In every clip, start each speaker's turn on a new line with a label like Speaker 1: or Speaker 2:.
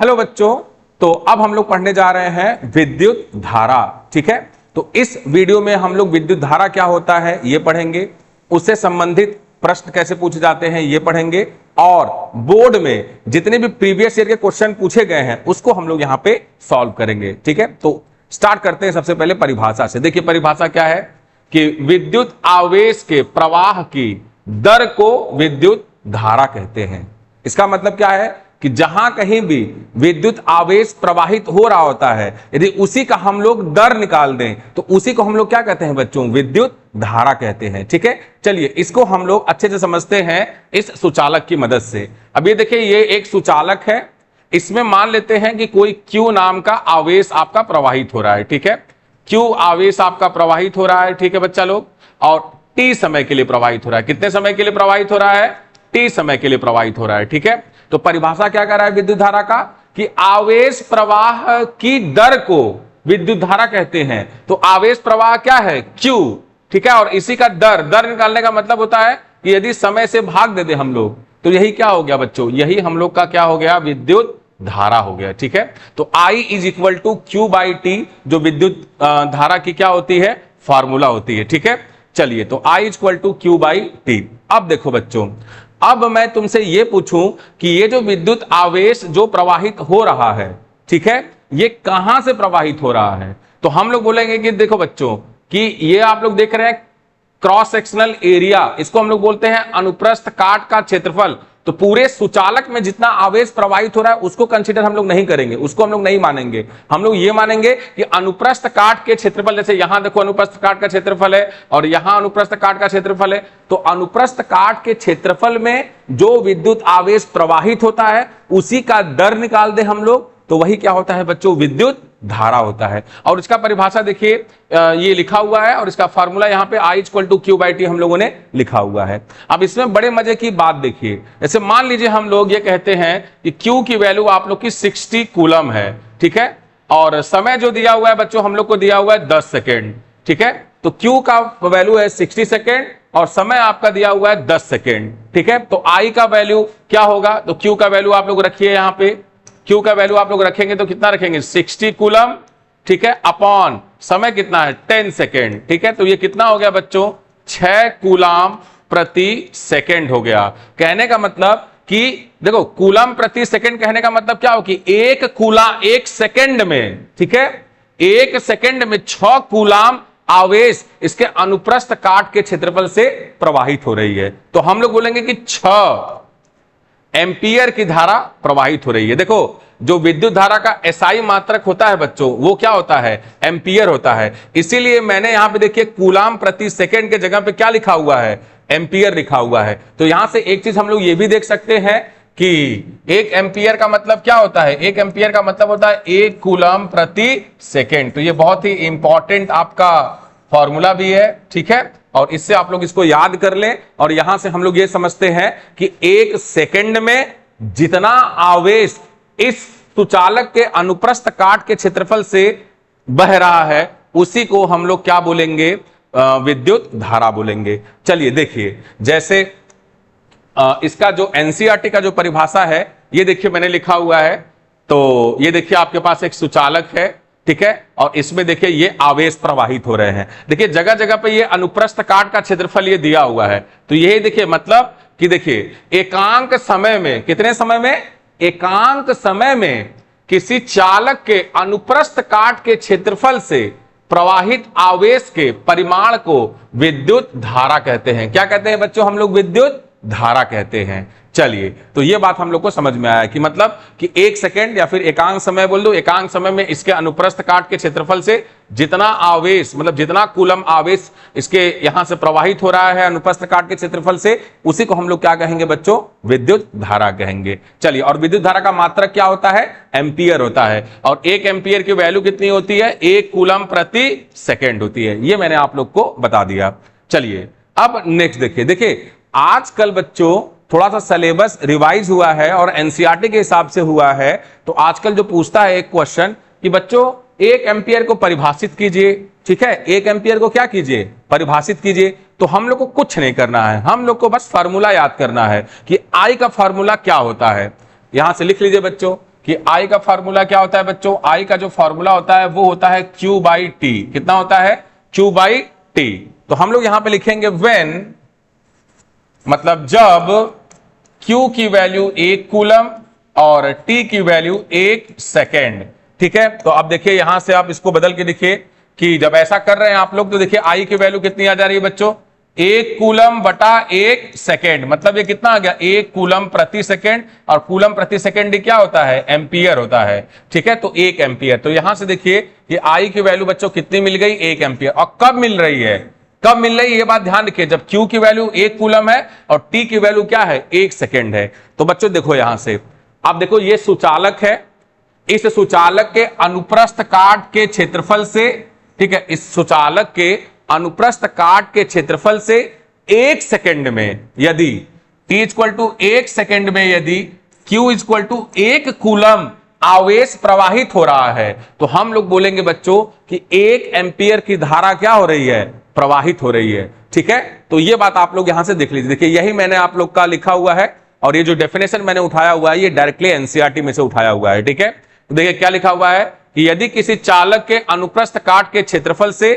Speaker 1: Hello बच्चों, तो अब हम लोग पढ़ने जा रहे हैं विद्युत धारा। ठीक है, तो इस वीडियो में हम लोग विद्युत धारा क्या होता है ये पढ़ेंगे, उससे संबंधित प्रश्न कैसे पूछे जाते हैं ये पढ़ेंगे, और बोर्ड में जितने भी प्रीवियस ईयर के क्वेश्चन पूछे गए हैं उसको हम लोग यहां पे सॉल्व करेंगे। ठीक है, तो स्टार्ट करते हैं सबसे पहले परिभाषा से। देखिए परिभाषा क्या है कि विद्युत आवेश के प्रवाह की दर को विद्युत धारा कहते हैं। इसका मतलब क्या है कि जहां कहीं भी विद्युत आवेश प्रवाहित हो रहा होता है, यदि उसी का हम लोग दर निकाल दें तो उसी को हम लोग क्या कहते हैं बच्चों, विद्युत धारा कहते हैं। ठीक है, चलिए इसको हम लोग अच्छे से समझते हैं इस सुचालक की मदद से। अब ये देखिए, ये एक सुचालक है, इसमें मान लेते हैं कि कोई Q नाम का आवेश आपका प्रवाहित हो रहा है। ठीक है, Q आवेश आपका प्रवाहित हो रहा है। ठीक है बच्चा लोग, और T समय के लिए प्रवाहित हो रहा है। कितने समय के लिए प्रवाहित हो रहा है? T समय के लिए प्रवाहित हो रहा है। ठीक है, तो परिभाषा क्या कर रहा है विद्युत धारा का कि आवेश प्रवाह की दर को विद्युत धारा कहते हैं। तो आवेश प्रवाह क्या है? Q। ठीक है, और इसी का दर निकालने का मतलब होता है कि यदि समय से भाग दे दे हम लोग तो यही क्या हो गया बच्चों, यही हम लोग का क्या हो गया, विद्युत धारा हो गया। ठीक है, तो I is equal to Q/T जो विद्युत धारा की क्या होती है, फार्मूला होती है। ठीक है, चलिए तो I is equal to Q/T। अब देखो बच्चों, अब मैं तुमसे ये पूछूं कि ये जो विद्युत आवेश जो प्रवाहित हो रहा है, ठीक है, ये कहां से प्रवाहित हो रहा है? तो हम लोग बोलेंगे कि देखो बच्चों कि ये आप लोग देख रहे हैं क्रॉस सेक्शनल एरिया, इसको हम लोग बोलते हैं अनुप्रस्थ काट का क्षेत्रफल। तो पूरे सुचालक में जितना आवेश प्रवाहित हो रहा है उसको कंसीडर हम लोग नहीं करेंगे, उसको हम लोग नहीं मानेंगे। हम लोग ये मानेंगे कि अनुप्रस्थ काट के क्षेत्रफल, जैसे यहां देखो अनुप्रस्थ काट का क्षेत्रफल है और यहां अनुप्रस्थ काट का क्षेत्रफल है, तो अनुप्रस्थ काट के क्षेत्रफल में जो विद्युत आवेश प्रवाहित होता है उसी का दर निकाल दे हम लोग, तो वही क्या होता है बच्चों, विद्युत धारा होता है। और इसका परिभाषा देखिए ये लिखा हुआ है और इसका फार्मूला यहाँ पे I इक्वल टू Q/T हम लोगों ने लिखा हुआ है। अब इसमें बड़े मजे की बात देखिए, जैसे मान लीजिए हम लोग ये कहते हैं कि Q की वैल्यू आप लोग की 60 कूलम है। ठीक है, और समय जो दिया हुआ है बच्चों हम लोग को दिया हुआ है 10 सेकेंड। ठीक है, तो Q का वैल्यू है 60 सेकेंड और समय आपका दिया हुआ है 10 सेकेंड। ठीक है, तो I का वैल्यू क्या होगा, तो Q का वैल्यू आप लोग रखिए, यहाँ पे Q का वैल्यू आप लोग रखेंगे तो कितना रखेंगे, 60 कूलम। ठीक है, अपॉन समय कितना है, 10 सेकेंड। ठीक है, तो ये कितना हो गया बच्चों, 6 कूलम प्रति सेकेंड हो गया। कहने का मतलब कि देखो कूलम प्रति सेकेंड कहने का मतलब क्या हो कि एक सेकेंड में, ठीक है, एक सेकेंड में 6 कूलम आवेश इसके अनुप्रस्थ काट के क्षेत्रफल से प्रवाहित हो रही है। तो हम लोग बोलेंगे कि 6 एम्पियर की धारा प्रवाहित हो रही है। देखो जो विद्युत धारा का SI मात्रक होता है बच्चों वो क्या होता है, एम्पियर होता है। इसीलिए मैंने यहां पे देखिए कूलम प्रति सेकंड के जगह पे क्या लिखा हुआ है, एम्पियर लिखा हुआ है। तो यहां से एक चीज हम लोग ये भी देख सकते हैं कि 1 एम्पियर का मतलब क्या होता है, 1 एम्पियर का मतलब होता है 1 कूलम प्रति सेकेंड। तो ये बहुत ही इंपॉर्टेंट आपका फॉर्मूला भी है। ठीक है, और इससे आप लोग इसको याद कर लें, और यहां से हम लोग ये समझते हैं कि 1 सेकेंड में जितना आवेश इस सुचालक के अनुप्रस्थ काट के क्षेत्रफल से बह रहा है उसी को हम लोग क्या बोलेंगे, विद्युत धारा बोलेंगे। चलिए देखिए, जैसे इसका जो NCERT का जो परिभाषा है ये देखिए मैंने लिखा हुआ है। तो ये देखिए आपके पास एक सुचालक है, ठीक है, और इसमें देखिए ये आवेश प्रवाहित हो रहे हैं। देखिए जगह जगह पे ये अनुप्रस्थ काट का क्षेत्रफल ये दिया हुआ है। तो ये देखिए मतलब कि देखिए एकांक समय में, कितने समय में, एकांक समय में किसी चालक के अनुप्रस्थ काट के क्षेत्रफल से प्रवाहित आवेश के परिमाण को विद्युत धारा कहते हैं। क्या कहते हैं बच्चों, हम लोग विद्युत धारा कहते हैं। चलिए तो ये बात हम लोग को समझ में आया कि मतलब कि 1 सेकेंड या फिर एकांक समय बोल दो, एकांक समय में इसके अनुप्रस्थ काट के क्षेत्रफल से जितना आवेश, मतलब जितना कूलम आवेश इसके यहां से प्रवाहित हो रहा है अनुप्रस्थ काट के क्षेत्रफल से, उसी को हम लोग क्या कहेंगे बच्चों, विद्युत धारा कहेंगे। चलिए, और विद्युत धारा का मात्रक क्या होता है, एम्पियर होता है, और 1 एम्पियर की वैल्यू कितनी होती है, 1 कूलम प्रति सेकेंड होती है। ये मैंने आप लोग को बता दिया। चलिए अब नेक्स्ट देखिए आजकल बच्चों थोड़ा सा सिलेबस रिवाइज हुआ है और NCERT के हिसाब से हुआ है। तो आजकल जो पूछता है एक क्वेश्चन कि बच्चों 1 एम्पियर को परिभाषित कीजिए। ठीक है, 1 एम्पियर को क्या कीजिए, परिभाषित कीजिए। तो हम लोग को कुछ नहीं करना है, हम लोग को बस फार्मूला याद करना है कि I का फार्मूला क्या होता है। यहां से लिख लीजिए बच्चों, कि I का फॉर्मूला क्या होता है बच्चों, I का जो फॉर्मूला होता है वो होता है Q बाई टी। कितना होता है, Q बाई टी। तो हम लोग यहां पे लिखेंगे व्हेन, मतलब जब Q की वैल्यू 1 कूलम और T की वैल्यू 1 सेकेंड। ठीक है, तो अब देखिए यहां से आप इसको बदल के देखिए कि जब ऐसा कर रहे हैं आप लोग तो देखिए I की वैल्यू कितनी आ जा रही है बच्चों, 1 कूलम बटा 1 सेकेंड। मतलब ये कितना आ गया, 1 कूलम प्रति सेकेंड, और कूलम प्रति सेकेंड क्या होता है, एम्पियर होता है। ठीक है, तो 1 एम्पियर। तो यहां से देखिए ये I की वैल्यू बच्चों कितनी मिल गई, 1 एम्पियर। और कब मिल रही है, कब मिल रही है ये बात ध्यान रखिए, जब Q की वैल्यू 1 कूलम है और T की वैल्यू क्या है, 1 सेकेंड है। तो बच्चों देखो यहां से आप देखो ये सुचालक है, इस सुचालक के अनुप्रस्थ काट के क्षेत्रफल से, ठीक है, इस सुचालक के अनुप्रस्थ काट के क्षेत्रफल से 1 सेकेंड में यदि T इक्वल टू 1 सेकेंड में यदि Q इक्वल टू 1 कूलम आवेश प्रवाहित हो रहा है तो हम लोग बोलेंगे बच्चों कि 1 एम्पियर की धारा क्या हो रही है, प्रवाहित हो रही है। ठीक है, तो ये बात आप लोग यहां से देख लीजिए। देखिए यही मैंने आप लोग का लिखा हुआ है और ये जो डेफिनेशन मैंने उठाया हुआ है ये डायरेक्टली एनसीईआरटी में से उठाया हुआ है। ठीक है, तो देखिए क्या लिखा हुआ है कि यदि किसी चालक के अनुप्रस्थ काट के क्षेत्रफल से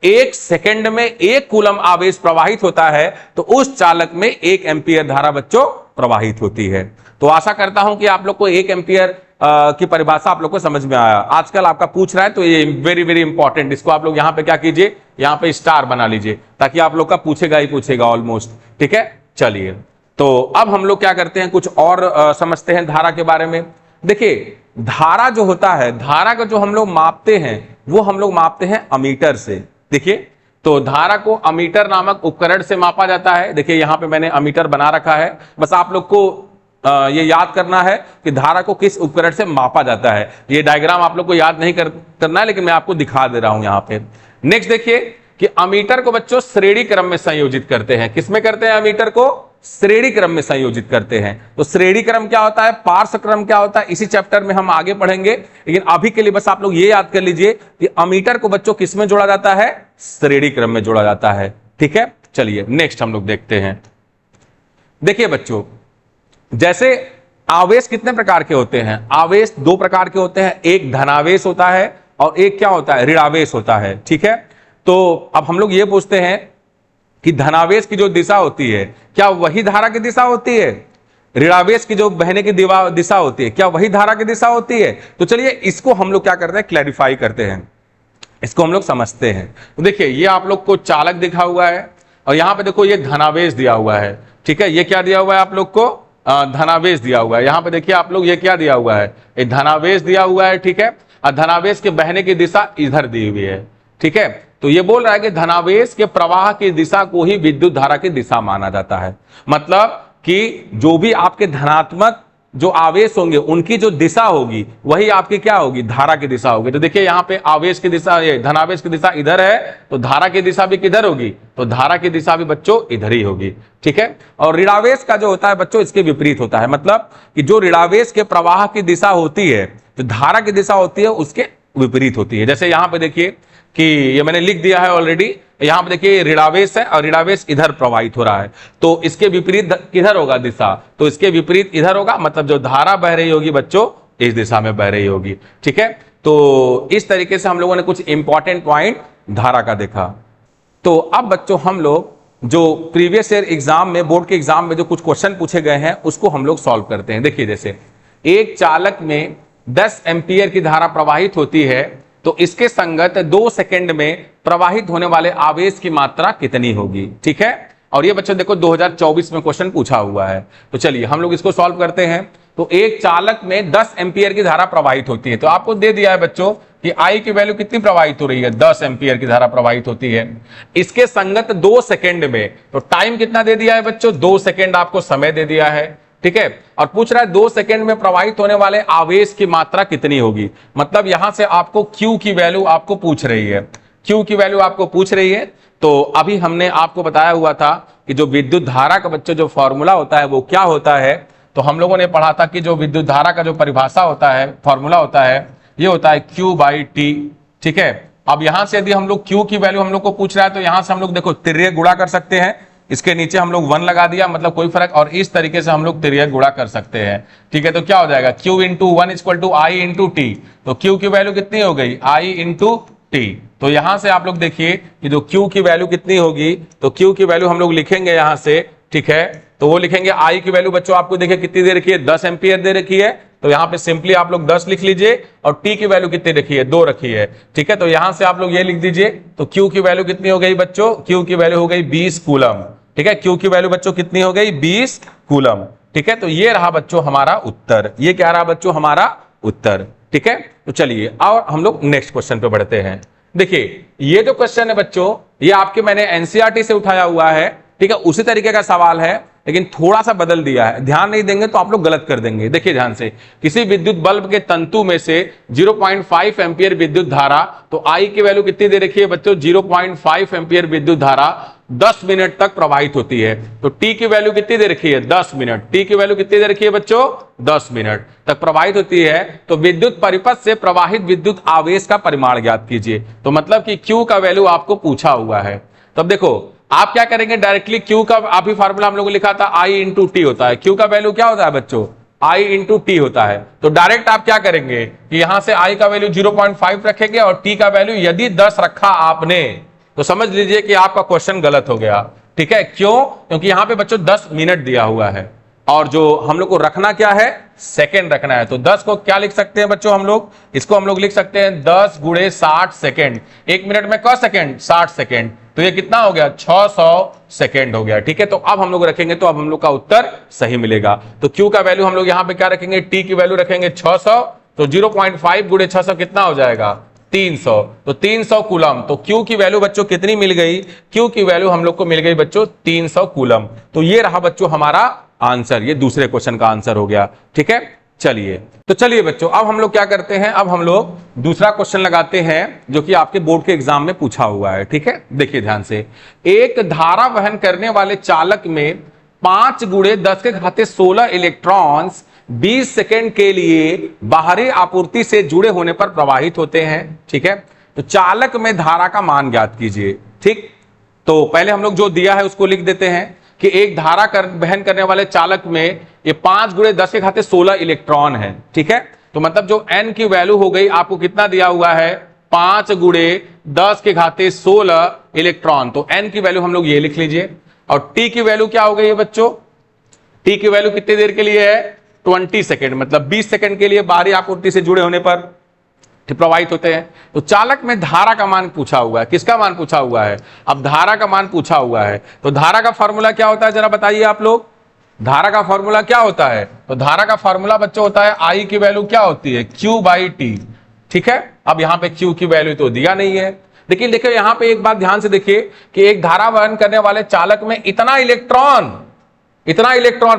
Speaker 1: 1 सेकेंड में 1 कूलम आवेश प्रवाहित होता है तो उस चालक में 1 एम्पियर धारा बच्चों प्रवाहित होती है। तो आशा करता हूं कि आप लोग को 1 एम्पियर की परिभाषा आप लोग को समझ में आया। आजकल आपका पूछ रहा है तो ये वेरी वेरी इंपॉर्टेंट, इसको आप लोग यहां पे क्या कीजिए, यहां पे स्टार बना लीजिए ताकि आप लोग का पूछेगा ही पूछेगा ऑलमोस्ट। ठीक है, चलिए तो अब हम लोग क्या करते हैं, कुछ और समझते हैं धारा के बारे में। देखिए धारा जो होता है, धारा का जो हम लोग मापते हैं वो हम लोग मापते हैं अमीटर से। देखिए तो धारा को अमीटर नामक उपकरण से मापा जाता है। देखिए यहां पे मैंने अमीटर बना रखा है, बस आप लोग को ये याद करना है कि धारा को किस उपकरण से मापा जाता है। ये डायग्राम आप लोग को याद नहीं करना है लेकिन मैं आपको दिखा दे रहा हूं यहां पे। नेक्स्ट देखिए कि अमीटर को बच्चों श्रेणी क्रम में संयोजित करते हैं। किसमें करते हैं, अमीटर को श्रेणी क्रम में संयोजित करते हैं। तो श्रेणी क्रम क्या होता है, पार्श्व क्रम क्या होता है, इसी चैप्टर में हम आगे पढ़ेंगे। लेकिन अभी के लिए बस आप लोग ये याद कर लीजिए कि अमीटर को बच्चों किस में जोड़ा जाता है, श्रेणी क्रम में जोड़ा जाता है। ठीक है, चलिए नेक्स्ट हम लोग देखते हैं। देखिए बच्चों जैसे आवेश कितने प्रकार के होते हैं, आवेश 2 प्रकार के होते हैं, एक धनावेश होता है और एक क्या होता है, ऋणावेश होता है। ठीक है, तो अब हम लोग ये पूछते हैं कि धनावेश की जो दिशा होती है क्या वही धारा की दिशा होती है, ऋणावेश की जो बहने की दिशा होती है क्या वही धारा की दिशा होती है। तो चलिए इसको हम लोग क्या करते हैं, क्लैरिफाई करते हैं, इसको हम लोग समझते हैं। तो देखिए ये आप लोग को चालक दिखा हुआ है और यहां पे देखो ये धनावेश दिया हुआ है। ठीक है, ये क्या दिया हुआ है आप लोग को, धनावेश दिया हुआ है। यहां पे देखिए आप लोग ये क्या दिया हुआ है, ये धनावेश दिया हुआ है। ठीक है, और धनावेश के बहने की दिशा इधर दी हुई है। ठीक है, तो ये बोल रहा है कि धनावेश के प्रवाह की दिशा को ही विद्युत धारा की दिशा माना जाता है। मतलब कि जो भी आपके धनात्मक जो आवेश होंगे उनकी जो दिशा होगी वही आपकी क्या होगी, धारा की दिशा होगी। तो देखिए यहाँ पे आवेश की दिशा, ये धनावेश की दिशा इधर है तो धारा की दिशा भी किधर होगी, तो धारा की दिशा भी बच्चों इधर ही होगी। ठीक है, और ऋणावेश का जो होता है बच्चों इसके विपरीत होता है। मतलब कि जो ऋणावेश के प्रवाह की दिशा होती है, जो धारा की दिशा होती है उसके विपरीत होती है। जैसे यहाँ पे देखिए कि ये मैंने लिख दिया है ऑलरेडी, यहां पे देखिए ऋणावेश है और ऋणावेश इधर प्रवाहित हो रहा है तो इसके विपरीत किधर होगा दिशा, तो इसके विपरीत इधर होगा। मतलब जो धारा बह रही होगी बच्चों इस दिशा में बह रही होगी। ठीक है, तो इस तरीके से हम लोगों ने कुछ इंपॉर्टेंट पॉइंट धारा का देखा। तो अब बच्चों हम लोग जो प्रीवियस ईयर एग्जाम में, बोर्ड के एग्जाम में जो कुछ क्वेश्चन पूछे गए हैं उसको हम लोग सॉल्व करते हैं। देखिए जैसे एक चालक में 10 एम्पियर की धारा प्रवाहित होती है तो इसके संगत 2 सेकंड में प्रवाहित होने वाले आवेश की मात्रा कितनी होगी। ठीक है, और ये बच्चों देखो 2024 में क्वेश्चन पूछा हुआ है। तो चलिए हम लोग इसको सॉल्व करते हैं। तो एक चालक में 10 एम्पियर की धारा प्रवाहित होती है, तो आपको दे दिया है बच्चों कि आई की वैल्यू कितनी प्रवाहित हो रही है, 10 एम्पियर की धारा प्रवाहित होती है। इसके संगत 2 सेकंड में, तो टाइम कितना दे दिया है बच्चों, 2 सेकंड आपको समय दे दिया है। ठीक है, और पूछ रहा है 2 सेकंड में प्रवाहित होने वाले आवेश की मात्रा कितनी होगी। मतलब यहां से आपको Q की वैल्यू आपको पूछ रही है, Q की वैल्यू आपको पूछ रही है। तो अभी हमने आपको बताया हुआ था कि जो विद्युत धारा का बच्चों जो फॉर्मूला होता है वो क्या होता है। तो हम लोगों ने पढ़ा था कि जो विद्युत धारा का जो परिभाषा होता है, फॉर्मूला होता है, ये होता है Q बाई टी। ठीक है, अब यहां से यदि हम लोग Q की वैल्यू हम लोग को पूछ रहा है तो यहां से हम लोग देखो तिर्य गुणा कर सकते हैं। इसके नीचे हम लोग 1 लगा दिया, मतलब कोई फर्क, और इस तरीके से हम लोग तिर्यक गुणा कर सकते हैं। ठीक है, तो क्या हो जाएगा, q into 1 equal to I into T. तो q की वैल्यू कितनी हो गई, i इंटू टी। तो यहां से आप लोग देखिए कि जो q की वैल्यू कितनी होगी, तो q की वैल्यू हम लोग लिखेंगे यहां से। ठीक है, तो वो लिखेंगे i की वैल्यू बच्चों आपको देखिए कितनी दे रखी है, 10 एम्पियर दे रखी है। तो यहाँ पे सिंपली आप लोग 10 लिख लीजिए, और t की वैल्यू कितनी रखी है, 2 रखी है। ठीक है, तो यहां से आप लोग ये लिख दीजिए। तो q की वैल्यू कितनी हो गई बच्चों, q की वैल्यू हो गई 20 कूलम। ठीक है, q की वैल्यू बच्चों कितनी हो गई, 20 कूलम। ठीक है, तो ये रहा बच्चों हमारा उत्तर, ये क्या रहा बच्चों हमारा उत्तर। ठीक है, तो चलिए और हम लोग नेक्स्ट क्वेश्चन पे बढ़ते हैं। देखिए ये जो क्वेश्चन है बच्चों, ये आपके मैंने एनसीईआरटी से उठाया हुआ है। ठीक है, उसी तरीके का सवाल है, लेकिन थोड़ा सा बदल दिया है। ध्यान नहीं देंगे तो आप लोग गलत कर देंगे। देखिए ध्यान से, किसी विद्युत बल्ब के तंतु में से 0.5 एम्पियर विद्युत धारा, तो आई की वैल्यू कितनी दे रखी है बच्चों, 0.5 एम्पियर विद्युत धारा 10 मिनट तक प्रवाहित होती है। तो टी की वैल्यू कितनी दे रखी है, 10 मिनट। टी की वैल्यू कितनी दे रखी है बच्चों, 10 मिनट तक प्रवाहित होती है। तो विद्युत परिपथ से प्रवाहित विद्युत आवेश का परिमाण ज्ञात कीजिए। तो मतलब कि क्यू का वैल्यू आपको पूछा हुआ है। तब देखो आप क्या करेंगे, डायरेक्टली क्यू का आप ही फार्मूला हम लोग लिखा था, आई इंटू टी होता है। क्यू का वैल्यू क्या होता है बच्चों, आई इंटू टी होता है। तो डायरेक्ट आप क्या करेंगे कि यहां से आई का वैल्यू 0.5 रखेंगे, और टी का वैल्यू यदि 10 रखा आपने तो समझ लीजिए कि आपका क्वेश्चन गलत हो गया। ठीक है, क्यों, क्योंकि यहां पे बच्चों 10 मिनट दिया हुआ है, और जो हम लोग को रखना क्या है, सेकेंड रखना है। तो 10 को क्या लिख सकते हैं बच्चों हम लोग, इसको हम लोग लिख सकते हैं 10 गुणे 60 सेकेंड। 1 मिनट में क सेकेंड, 60 सेकेंड। तो ये कितना हो गया, 600 सेकेंड हो गया। ठीक है, तो अब हम लोग रखेंगे तो अब हम लोग का उत्तर सही मिलेगा। तो क्यू का वैल्यू हम लोग यहां पे क्या रखेंगे, टी की वैल्यू रखेंगे 600। तो 0.5 गुणे 600 कितना हो जाएगा, 300। तो 300 कूलम। तो क्यू की वैल्यू बच्चों कितनी मिल गई, क्यू की वैल्यू हम लोग को मिल गई बच्चों 300 कूलम। तो ये रहा बच्चों हमारा आंसर, ये दूसरे क्वेश्चन का आंसर हो गया। ठीक है, चलिए तो चलिए बच्चों अब हम लोग क्या करते हैं, अब हम लोग दूसरा क्वेश्चन लगाते हैं जो कि आपके बोर्ड के एग्जाम में पूछा हुआ है। ठीक है, देखिए ध्यान से, एक धारा वहन करने वाले चालक में 5 गुणे 10 के घाते 16 इलेक्ट्रॉन्स 20 सेकेंड के लिए बाहरी आपूर्ति से जुड़े होने पर प्रवाहित होते हैं। ठीक है, तो चालक में धारा का मान ज्ञात कीजिए। ठीक, तो पहले हम लोग जो दिया है उसको लिख देते हैं कि एक धारा वहन करने वाले चालक में ये 5 गुणे 10 के घाते 16 इलेक्ट्रॉन है। ठीक है, तो मतलब जो n की वैल्यू हो गई, आपको कितना दिया हुआ है, 5 गुणे 10 के घाते 16 इलेक्ट्रॉन। तो n की वैल्यू हम लोग ये लिख लीजिए। और t की वैल्यू क्या हो गई है बच्चों, t की वैल्यू कितनी देर के लिए है, 20 सेकेंड, मतलब 20 सेकेंड के लिए बाहरी आपूर्ति से जुड़े होने पर प्रवाहित होते हैं। तो चालक में धारा का मान पूछा हुआ है, किसका मान पूछा हुआ है, अब धारा का मान पूछा हुआ है। तो धारा का फॉर्मूला क्या होता है, जरा बताइए आप लोग, धारा का फॉर्मूला क्या होता है। तो धारा का फॉर्मूला बच्चों होता है, आई की वैल्यू क्या होती है, Q बाई टी। ठीक है, अब यहां पे Q की वैल्यू तो दिया नहीं है, लेकिन देखिए यहां पे एक बात ध्यान से देखिए कि एक धारा वहन करने वाले चालक में इतना इलेक्ट्रॉन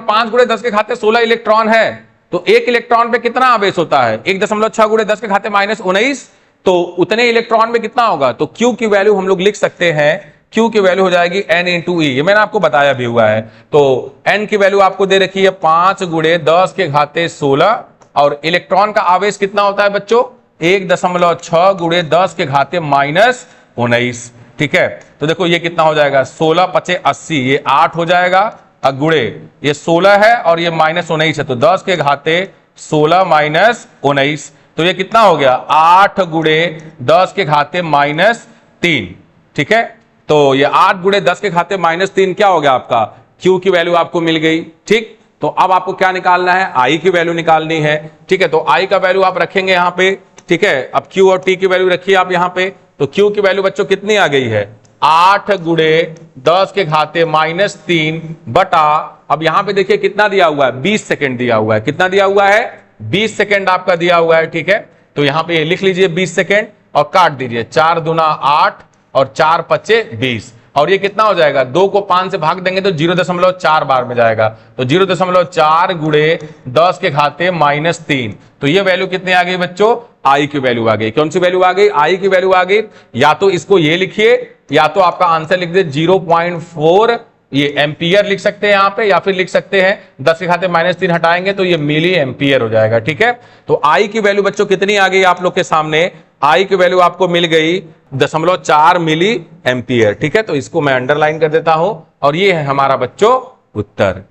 Speaker 1: 5 गुणे 10 के घाते 16 इलेक्ट्रॉन है। तो एक इलेक्ट्रॉन पे कितना आवेश होता है, 1.6 गुणे 10 के घाते -19। तो उतने इलेक्ट्रॉन में कितना होगा, तो Q की वैल्यू हम लोग लिख सकते हैं, Q की वैल्यू हो जाएगी N इंटू ई, ये मैंने आपको बताया भी हुआ है। तो N की वैल्यू आपको दे रखी है 5 गुणे 10 के घाते 16, और इलेक्ट्रॉन का आवेश कितना होता है बच्चों, 1.6 गुणे 10 के घाते -19। ठीक है, तो देखो ये कितना हो जाएगा, 16 पचे 80, ये 8 हो जाएगा, गुणे ये 16 है और ये -19 है, तो 10 के घाते 16 -19, तो ये कितना हो गया, 8 गुणे 10 के घाते -3। ठीक है, तो ये 8 गुणे 10 के घाते -3 क्या हो गया आपका, Q की वैल्यू आपको मिल गई। ठीक, तो अब आपको क्या निकालना है, I की वैल्यू निकालनी है। ठीक है, तो I का वैल्यू आप रखेंगे यहाँ पे। ठीक है, अब Q और T की वैल्यू रखिए आप यहाँ पे। तो Q की वैल्यू बच्चों कितनी आ गई है, 8 गुणे 10 के घाते -3 बटा, अब यहां पे देखिए कितना दिया हुआ है, 20 सेकेंड दिया हुआ है। कितना दिया हुआ है, 20 सेकेंड आपका दिया हुआ है। ठीक है, तो यहां पे लिख लीजिए 20 सेकेंड और काट दीजिए, 4 दूना 8 और 4 पच्चे 20, और ये कितना हो जाएगा, 2 को 5 से भाग देंगे तो 0.4 बार में जाएगा। तो 0.4 गुणे 10 के घाते -3, तो ये वैल्यू कितनी आ गई बच्चों, आई की वैल्यू आ गई। कौन सी वैल्यू आ गई, आई की वैल्यू आ गई। या तो इसको ये लिखिए, या तो आपका आंसर लिख दे 0.4 ये एम्पियर लिख सकते हैं यहाँ पे, या फिर लिख सकते हैं 10 के घाते -3 हटाएंगे तो ये मिली एम्पियर हो जाएगा। ठीक है, तो आई की वैल्यू बच्चों कितनी आ गई आप लोग के सामने, आई की वैल्यू आपको मिल गई 0.4 मिली एम्पियर। ठीक है, तो इसको मैं अंडरलाइन कर देता हूं, और ये है हमारा बच्चों उत्तर।